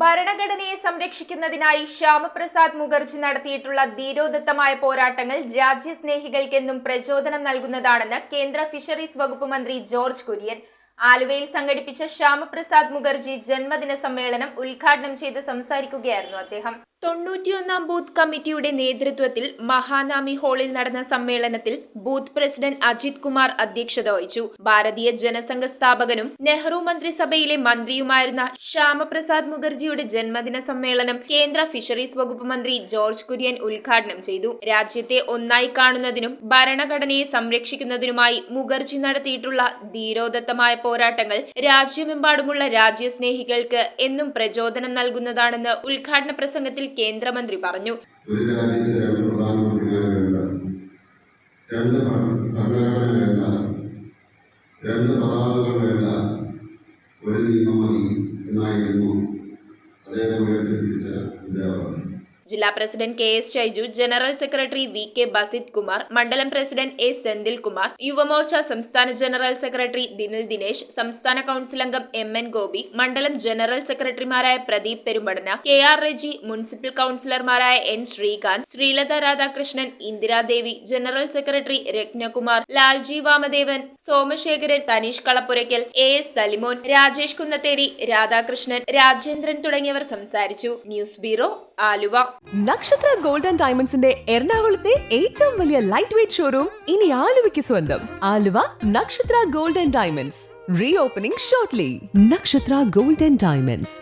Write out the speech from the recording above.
ഭരണഘടനയെ സംരക്ഷിക്കുന്നതിനായി ശ്യാമപ്രസാദ് മുഖർജി നടത്തിയിട്ടുള്ള ധീരോദത്തമായ പോരാട്ടങ്ങൾ രാജ്യസ്നേഹികൾക്കെന്നും പ്രചോദനം നൽകുന്നതാണെന്ന് കേന്ദ്ര ഫിഷറീസ് വകുപ്പ് മന്ത്രി ജോർജ് കുര്യൻ ആലുവയിൽ സംഘടിപ്പിച്ച ശ്യാമപ്രസാദ് മുഖർജി ജന്മദിന സമ്മേളനം ഉദ്ഘാടനം ചെയ്ത് സംസാരിക്കുകയായിരുന്നു അദ്ദേഹം. 91ാം ബൂത്ത് കമ്മിറ്റിയുടെ നേതൃത്വത്തിൽ മഹാനാമി ഹാളിൽ നടന്ന സമ്മേളനത്തിൽ ബൂത്ത് പ്രസിഡന്റ് അജിത് കുമാർ അധ്യക്ഷത വഹിച്ചു. ഭാരതീയ ജനസംഘ സ്ഥാപകനും നെഹ്റു മന്ത്രിസഭയിലെ മന്ത്രിയുമായിരുന്ന ശ്യാമപ്രസാദ് മുഖർജിയുടെ ജന്മദിന സമ്മേളനം കേന്ദ്ര ഫിഷറീസ് വകുപ്പ് മന്ത്രി ജോർജ് കുര്യൻ ഉദ്ഘാടനം ചെയ്തു. രാജ്യത്തെ ഒന്നായി കാണുന്നതിനും ഭരണഘടനയെ സംരക്ഷിക്കുന്നതിനുമായി മുഖർജി നടത്തിയിട്ടുള്ള ധീരോദത്തമായ പോരാട്ടങ്ങൾ രാജ്യമെമ്പാടുമുള്ള രാജ്യസ്നേഹികൾക്ക് എന്നും പ്രചോദനം നൽകുന്നതാണെന്ന് ഉദ്ഘാടന പ്രസംഗത്തിൽ കേന്ദ്രമന്ത്രി പറഞ്ഞു. ഒരു രാജ്യത്ത് രണ്ട് പ്രധാനമന്ത്രിമാരെ വേണ്ട, രണ്ട് ഭരണഘടന വേണ്ട, രണ്ട് പതാകകൾ വേണ്ട, ഒരു നിയമം മതി എന്നായിരുന്നു അദ്ദേഹം ഉയർത്തിപ്പിടിച്ച മുദ്രാവാക്യം. ജില്ലാ president KS. Shaiju, general secretary VK. Basith Kumar, മണ്ഡലം പ്രസിഡന്റ് എ. സെന്തിൽ കുമാർ, യുവമോർച്ച സംസ്ഥാന ജനറൽ സെക്രട്ടറി ദിനിൽ ദിനേശ്, സംസ്ഥാന കൌൺസിൽ അംഗം എം.എൻ. ഗോപി, മണ്ഡലം ജനറൽ സെക്രട്ടറിമാരായ പ്രദീപ് പെരുമ്പടന, കെ.ആർ. റെജി, മുനിസിപ്പൽ കൌൺസിലർമാരായ N. Sreekanth, Sreelatha Radhakrishnan, Indiradevi, general secretary Ratnakumar, Lalji Vamadevan, Somasekharan, Thaneesh Kalappurakkal, AS. Salimon, Rajesh Kunnatheri, Radhakrishnan, Rajendran തുടങ്ങിയവർ സംസാരിച്ചു. News bureau, Aluva. Nakshatra gold and ഡയമണ്ട്സിന്റെ എറണാകുളത്തെ ഏറ്റവും വലിയ ലൈറ്റ് വെയ്റ്റ് ഷോറൂം ഇനി ആലുവയ്ക്ക് സ്വന്തം. Aluva Nakshatra gold and diamonds, re opening shortly. നക്ഷത്ര ഗോൾഡ് ആൻഡ് ഡയമണ്ട്സ്.